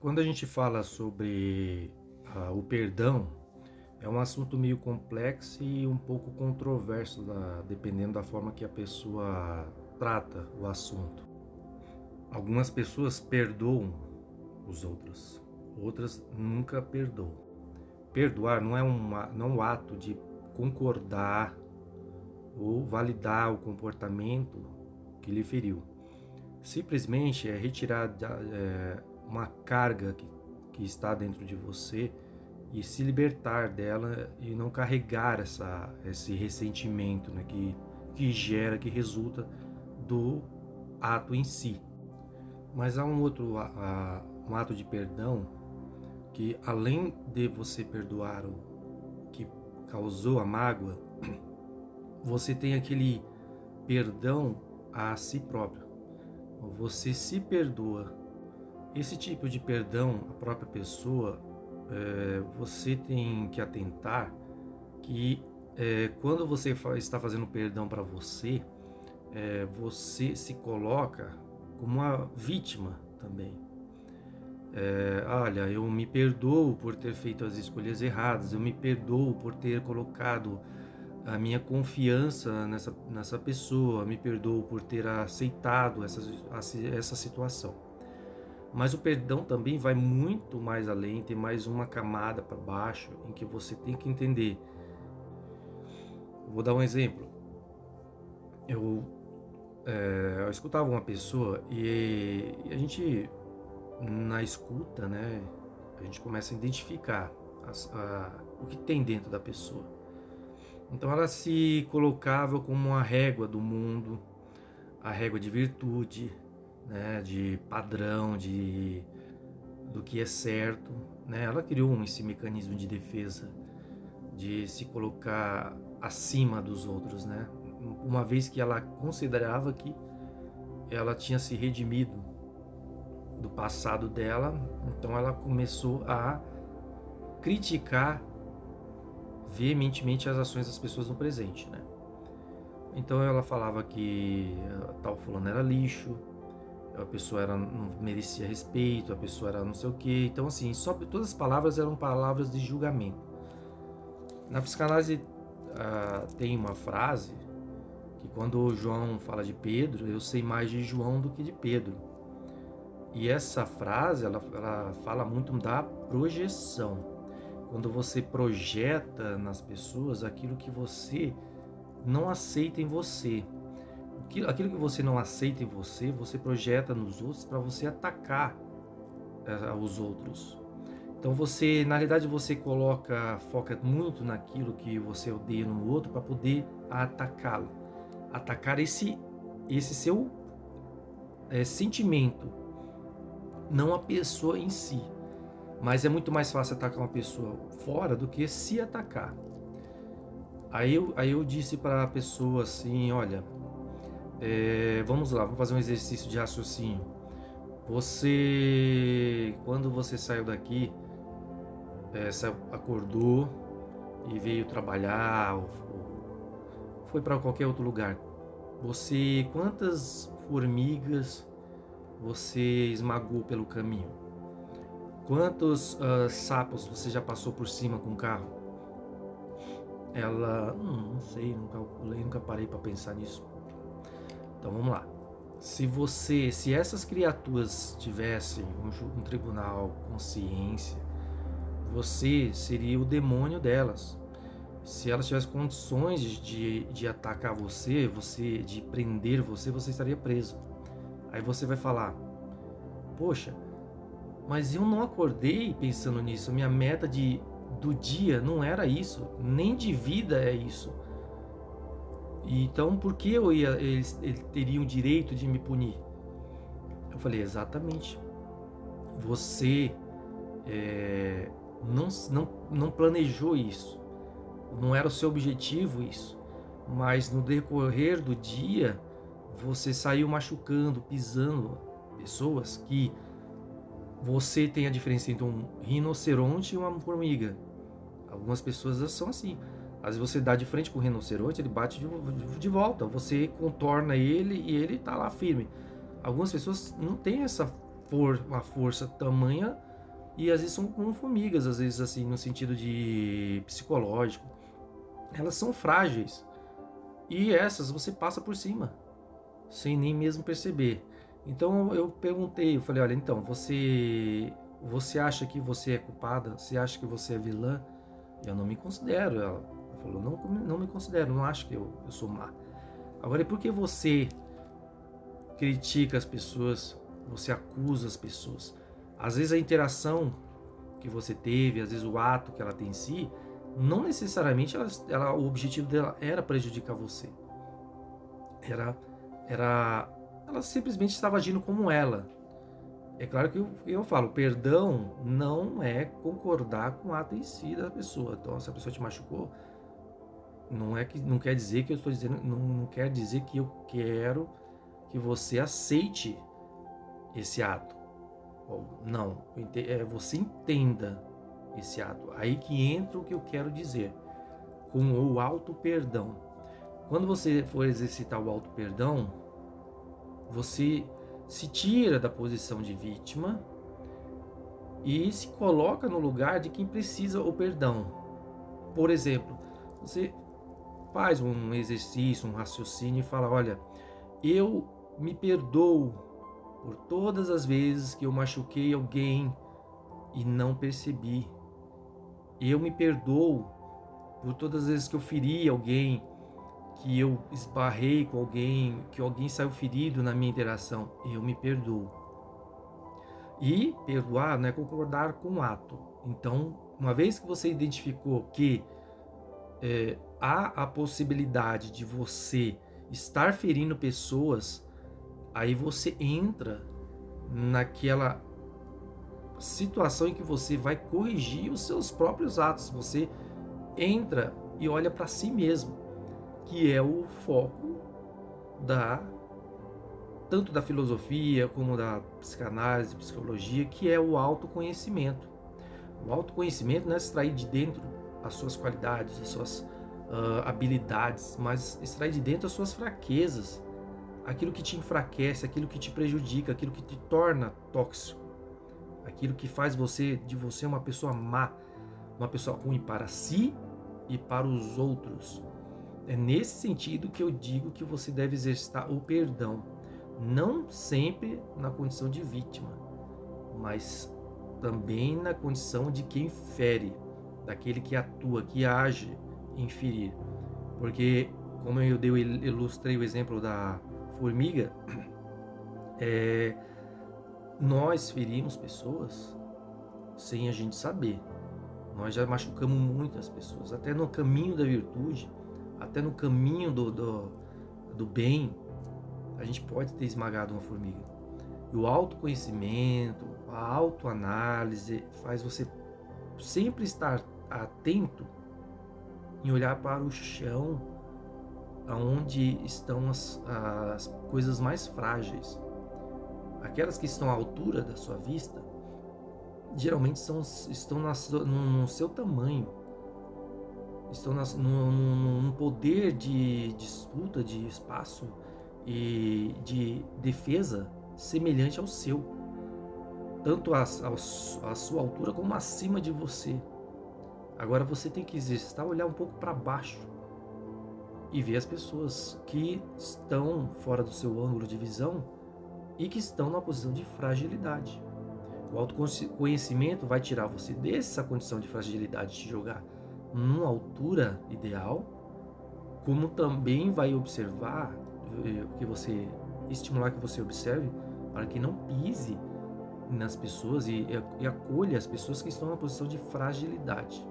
Quando a gente fala sobre o perdão, é um assunto meio complexo e um pouco controverso, dependendo da forma que a pessoa trata o assunto. Algumas pessoas perdoam os outros, outras nunca perdoam. Perdoar não é um ato de concordar ou validar o comportamento que lhe feriu. Simplesmente é retirar uma carga que está dentro de você e se libertar dela e não carregar esse ressentimento, né, que resulta do ato em si. Mas há um ato de perdão que, além de você perdoar o que causou a mágoa, você tem aquele perdão a si próprio. Você se perdoa. Esse tipo de perdão à própria pessoa, você tem que atentar que quando você está fazendo perdão para você, você se coloca como uma vítima também. Olha, eu me perdoo por ter feito as escolhas erradas, eu me perdoo por ter colocado a minha confiança nessa pessoa, me perdoo por ter aceitado essa situação. Mas o perdão também vai muito mais além, tem mais uma camada para baixo, em que você tem que entender. Eu vou dar um exemplo. Eu escutava uma pessoa e a gente, na escuta, né, a gente começa a identificar o que tem dentro da pessoa. Então ela se colocava como uma régua do mundo, a régua de virtude, né, de padrão, do que é certo, né? Ela criou esse mecanismo de defesa, de se colocar acima dos outros, né? Uma vez que ela considerava que ela tinha se redimido do passado dela, então ela começou a criticar veementemente as ações das pessoas no presente, né? Então ela falava que tal fulano era lixo, a pessoa não merecia respeito, a pessoa era não sei o quê. Então, assim, todas as palavras eram palavras de julgamento. Na psicanálise tem uma frase que, quando o João fala de Pedro, eu sei mais de João do que de Pedro. E essa frase, ela fala muito da projeção. Quando você projeta nas pessoas aquilo que você não aceita em você. Aquilo que você não aceita em você, você projeta nos outros para você atacar os outros. Então você, na realidade, você foca muito naquilo que você odeia no outro para poder atacá-lo. Atacar esse seu sentimento, não a pessoa em si. Mas é muito mais fácil atacar uma pessoa fora do que se atacar. Aí eu disse para a pessoa assim, olha, vamos lá, vamos fazer um exercício de raciocínio. Quando você saiu daqui, acordou e veio trabalhar, ou foi para qualquer outro lugar. Quantas formigas você esmagou pelo caminho? Quantos sapos você já passou por cima com o carro? Ela, não sei, não calculei, nunca parei para pensar nisso. Então vamos lá. Se essas criaturas tivessem um tribunal, consciência, você seria o demônio delas. Se elas tivessem condições de atacar você, de prender você, você estaria preso. Aí você vai falar, poxa, mas eu não acordei pensando nisso. Minha meta do dia não era isso, nem de vida é isso. Então, por que eles teriam o direito de me punir? Eu falei, exatamente. Você não planejou isso. Não era o seu objetivo isso. Mas no decorrer do dia, você saiu machucando, pisando pessoas que você tem a diferença entre um rinoceronte e uma formiga. Algumas pessoas são assim. Às vezes você dá de frente com o rinoceronte, ele bate de volta. Você contorna ele e ele está lá firme. Algumas pessoas não têm uma força tamanha e às vezes são como formigas, às vezes assim, no sentido de psicológico. Elas são frágeis e essas você passa por cima, sem nem mesmo perceber. Então eu perguntei, eu falei, olha, então, você acha que você é culpada? Você acha que você é vilã? Eu não me considero. Ela falou, não, não me considero, não acho que eu sou má. Agora, e por que você critica as pessoas, você acusa as pessoas? Às vezes a interação que você teve, às vezes o ato que ela tem em si, não necessariamente o objetivo dela era prejudicar você. Ela simplesmente estava agindo como ela. É claro que eu falo, perdão não é concordar com o ato em si da pessoa. Então, se a pessoa te machucou, não quer dizer que eu estou dizendo, não quer dizer que eu quero que você aceite esse ato. Não, você entenda esse ato. Aí que entra o que eu quero dizer, com o auto-perdão. Quando você for exercitar o auto-perdão, você se tira da posição de vítima e se coloca no lugar de quem precisa o perdão. Por exemplo, você faz um exercício, um raciocínio e fala, olha, eu me perdoo por todas as vezes que eu machuquei alguém e não percebi. Eu me perdoo por todas as vezes que eu feri alguém, que eu esbarrei com alguém, que alguém saiu ferido na minha interação. Eu me perdoo. E perdoar não é concordar com o ato. Então, uma vez que você identificou que há a possibilidade de você estar ferindo pessoas, aí você entra naquela situação em que você vai corrigir os seus próprios atos. Você entra e olha para si mesmo, que é o foco tanto da filosofia como da psicanálise, psicologia, que é o autoconhecimento. O autoconhecimento não é extrair de dentro as suas qualidades, as suas habilidades, mas extrair de dentro as suas fraquezas, aquilo que te enfraquece, aquilo que te prejudica, aquilo que te torna tóxico, aquilo que faz de você uma pessoa má, uma pessoa ruim para si e para os outros. É nesse sentido que eu digo que você deve exercitar o perdão, não sempre na condição de vítima, mas também na condição de quem fere, daquele que atua, que age em ferir. Porque, como eu ilustrei o exemplo da formiga, nós ferimos pessoas sem a gente saber. Nós já machucamos muitas pessoas, até no caminho da virtude, até no caminho do bem, a gente pode ter esmagado uma formiga. E o autoconhecimento, a autoanálise faz você sempre estar atento em olhar para o chão, onde estão as coisas mais frágeis. Aquelas que estão à altura da sua vista, geralmente estão no seu tamanho, estão num poder de disputa, de espaço e de defesa semelhante ao seu, tanto à sua altura como acima de você. Agora você tem que exercitar, olhar um pouco para baixo e ver as pessoas que estão fora do seu ângulo de visão e que estão numa posição de fragilidade. O autoconhecimento vai tirar você dessa condição de fragilidade, te jogar numa altura ideal, como também vai observar, estimular que você observe, para que não pise nas pessoas e acolha as pessoas que estão na posição de fragilidade.